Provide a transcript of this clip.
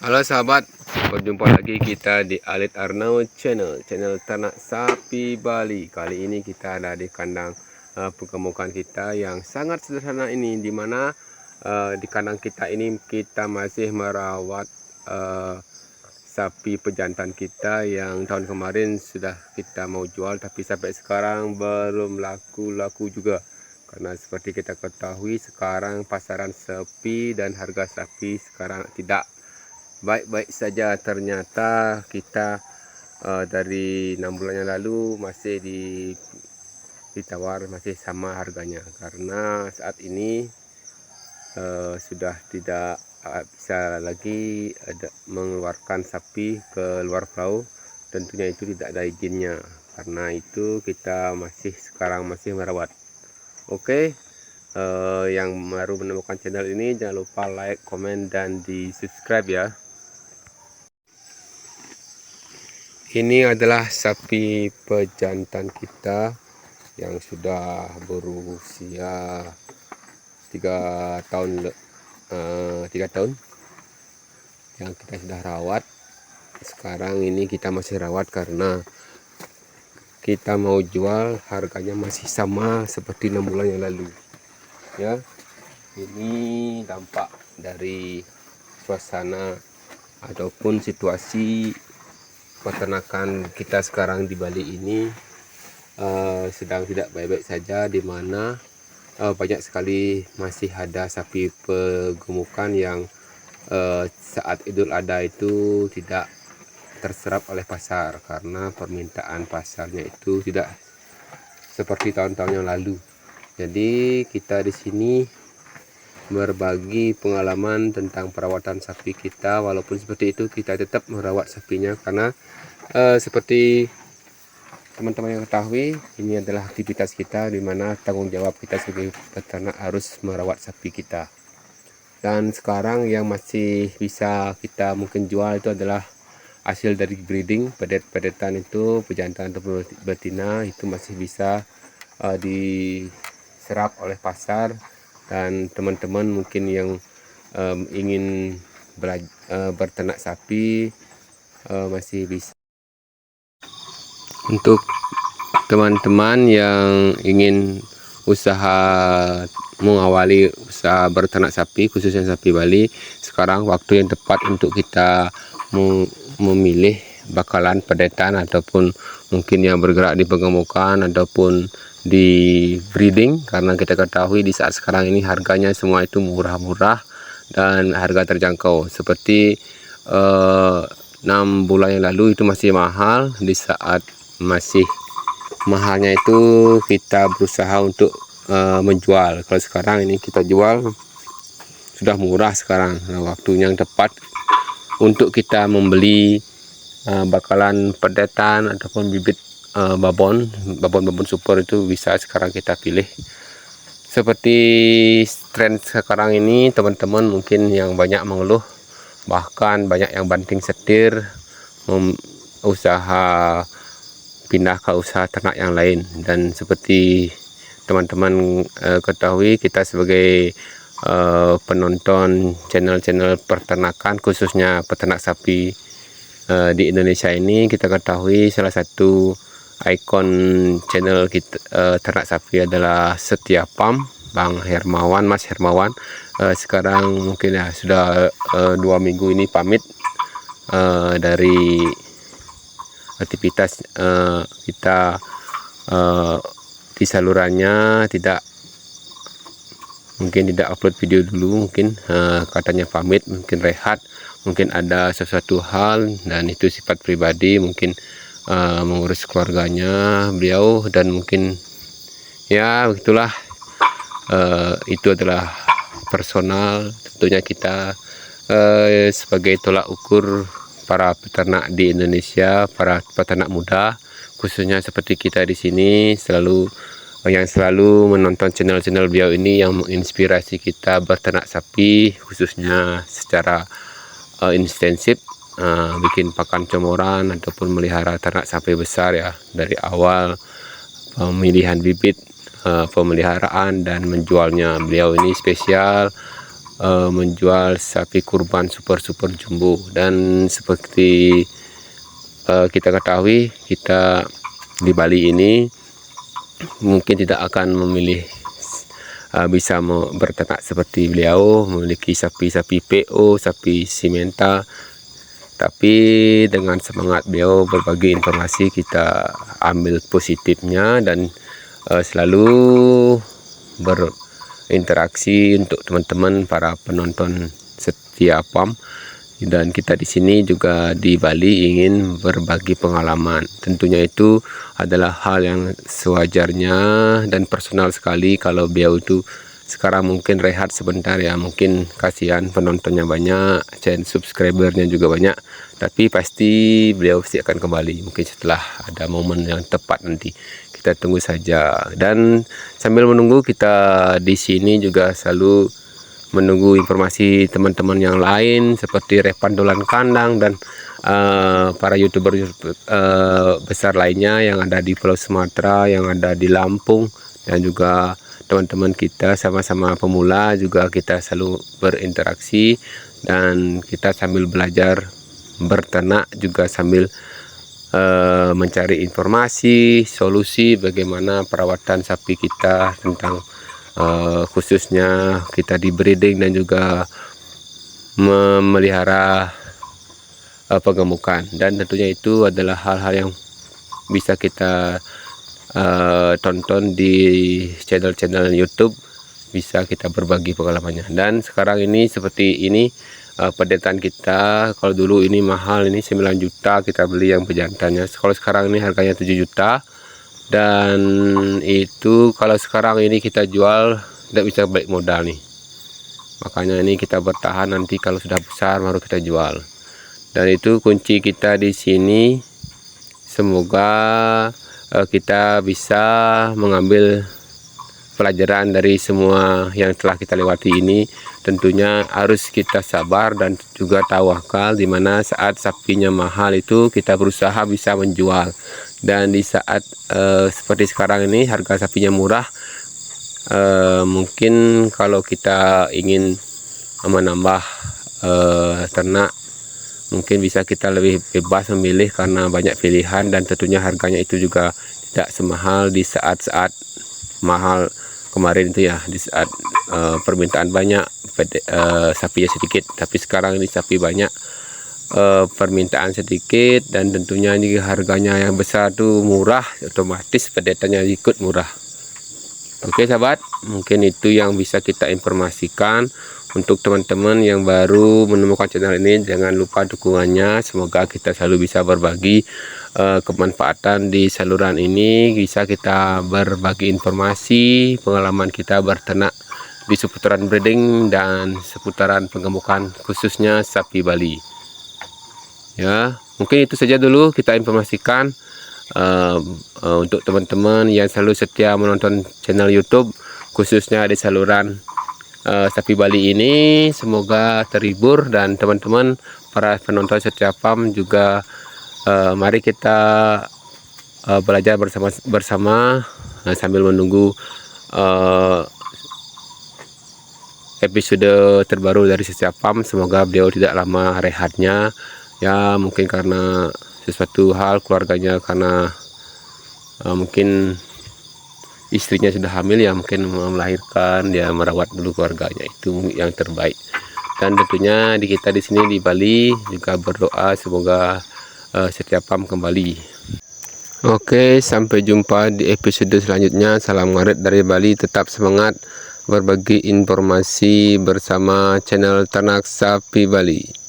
Halo sahabat, berjumpa lagi kita di Alit Arnaud channel ternak sapi Bali. Kali ini kita ada di kandang penggemukan kita yang sangat sederhana ini, dimana di kandang kita ini kita masih merawat sapi pejantan kita yang tahun kemarin sudah kita mau jual, tapi sampai sekarang belum laku-laku juga. Karena seperti kita ketahui sekarang pasaran sepi dan harga sapi sekarang tidak baik-baik saja. Ternyata kita dari 6 bulan yang lalu masih ditawar masih sama harganya, karena saat ini sudah tidak bisa lagi mengeluarkan sapi ke luar pulau. Tentunya itu tidak ada izinnya, karena itu kita sekarang masih merawat. Oke, yang baru menemukan channel ini jangan lupa like, komen, dan di subscribe ya. Ini adalah sapi pejantan kita yang sudah berusia 3 tahun, 3 tahun yang kita sudah rawat. Sekarang ini kita masih rawat karena kita mau jual, harganya masih sama seperti 6 bulan yang lalu ya. Ini dampak dari suasana ataupun situasi peternakan kita sekarang di Bali ini sedang tidak baik-baik saja, di mana banyak sekali masih ada sapi pegemukan yang saat Idul Adha itu tidak terserap oleh pasar karena permintaan pasarnya itu tidak seperti tahun-tahun yang lalu. Jadi kita di sini berbagi pengalaman tentang perawatan sapi kita. Walaupun seperti itu, kita tetap merawat sapinya karena seperti teman-teman yang ketahui, ini adalah aktivitas kita, di mana tanggung jawab kita sebagai peternak harus merawat sapi kita. Dan sekarang yang masih bisa kita mungkin jual itu adalah hasil dari breeding, pedet-pedetan itu, pejantan atau betina, itu masih bisa diserap oleh pasar. Dan teman-teman mungkin yang ingin berternak sapi masih bisa. Untuk teman-teman yang ingin mengawali usaha berternak sapi, khususnya sapi Bali, sekarang waktu yang tepat untuk kita memilih bakalan pedetan ataupun mungkin yang bergerak di penggemukan ataupun di breeding, karena kita ketahui di saat sekarang ini harganya semua itu murah-murah dan harga terjangkau. Seperti 6 bulan yang lalu itu masih mahal. Di saat masih mahalnya itu kita berusaha untuk menjual. Kalau sekarang ini kita jual sudah murah sekarang. Nah, waktunya yang tepat untuk kita membeli bakalan pedetan ataupun bibit babon super itu bisa sekarang kita pilih. Seperti tren sekarang ini, teman-teman mungkin yang banyak mengeluh, bahkan banyak yang banting setir usaha pindah ke usaha ternak yang lain. Dan seperti teman-teman ketahui, kita sebagai penonton channel-channel peternakan, khususnya peternak sapi di Indonesia ini, kita ketahui salah satu ikon channel kita ternak sapi adalah Setia Farm, Bang Hermawan, Mas Hermawan. Sekarang mungkin ya sudah 2 minggu ini pamit dari aktivitas kita di salurannya, mungkin tidak upload video dulu, mungkin katanya pamit, mungkin rehat, mungkin ada sesuatu hal, dan itu sifat pribadi, mungkin mengurus keluarganya beliau, dan mungkin ya begitulah, itu adalah personal. Tentunya kita sebagai tolak ukur para peternak di Indonesia, para peternak muda, khususnya seperti kita di sini, yang selalu menonton channel-channel beliau ini yang menginspirasi kita berternak sapi, khususnya secara intensif, bikin pakan comoran ataupun melihara ternak sapi besar ya, dari awal pemilihan bibit, pemeliharaan dan menjualnya. Beliau ini spesial menjual sapi kurban super jumbo. Dan seperti kita ketahui, kita di Bali ini mungkin tidak akan memilih bisa berternak seperti beliau, memiliki sapi-sapi PO, sapi simenta, tapi dengan semangat beliau berbagi informasi, kita ambil positifnya dan selalu berinteraksi untuk teman-teman para penonton setia PAM. Dan kita di sini juga di Bali ingin berbagi pengalaman. Tentunya itu adalah hal yang sewajarnya dan personal sekali. Kalau beliau itu sekarang mungkin rehat sebentar ya, mungkin kasihan penontonnya banyak, channel subscribernya juga banyak, tapi pasti beliau pasti akan kembali mungkin setelah ada momen yang tepat. Nanti kita tunggu saja. Dan sambil menunggu, kita di sini juga selalu menunggu informasi teman-teman yang lain seperti Repan Dolan Kandang dan para youtuber besar lainnya yang ada di Pulau Sumatera, yang ada di Lampung, dan juga teman-teman kita sama-sama pemula juga kita selalu berinteraksi, dan kita sambil belajar berternak juga sambil mencari informasi solusi bagaimana perawatan sapi kita, tentang khususnya kita di breeding dan juga memelihara penggemukan. Dan tentunya itu adalah hal-hal yang bisa kita tonton di channel-channel YouTube, bisa kita berbagi pengalamannya. Dan sekarang ini seperti ini pendetaan kita. Kalau dulu ini mahal, ini 9 juta kita beli yang pejantannya. Kalau sekarang ini harganya 7 juta. Dan itu kalau sekarang ini kita jual tidak bisa balik modal nih, makanya ini kita bertahan, nanti kalau sudah besar baru kita jual. Dan itu kunci kita di sini. Semoga kita bisa mengambil pelajaran dari semua yang telah kita lewati ini. Tentunya harus kita sabar dan juga tawakal, dimana saat sapinya mahal itu kita berusaha bisa menjual. Dan di saat seperti sekarang ini harga sapinya murah, mungkin kalau kita ingin menambah ternak, mungkin bisa kita lebih bebas memilih karena banyak pilihan, dan tentunya harganya itu juga tidak semahal di saat-saat mahal kemarin itu ya, di saat permintaan banyak, sapinya sedikit. Tapi sekarang ini sapi banyak, permintaan sedikit, dan tentunya ini harganya yang besar tuh murah, otomatis pedetannya ikut murah. Oke sahabat, mungkin itu yang bisa kita informasikan. Untuk teman-teman yang baru menemukan channel ini, jangan lupa dukungannya. Semoga kita selalu bisa berbagi kemanfaatan di saluran ini, bisa kita berbagi informasi pengalaman kita berternak di seputaran breeding dan seputaran penggemukan, khususnya sapi Bali. Ya, mungkin itu saja dulu kita informasikan untuk teman-teman yang selalu setia menonton channel YouTube, khususnya di saluran sapi Bali ini. Semoga terhibur, dan teman-teman para penonton setia PAM juga mari kita belajar bersama sambil menunggu episode terbaru dari setia PAM. Semoga beliau tidak lama rehatnya ya, mungkin karena sesuatu hal keluarganya, karena mungkin istrinya sudah hamil ya, mungkin melahirkan, dia merawat dulu keluarganya, itu yang terbaik. Dan tentunya di kita di sini di Bali juga berdoa semoga setia PAM kembali. Oke, sampai jumpa di episode selanjutnya. Salam ngaret dari Bali, tetap semangat berbagi informasi bersama channel Ternak Sapi Bali.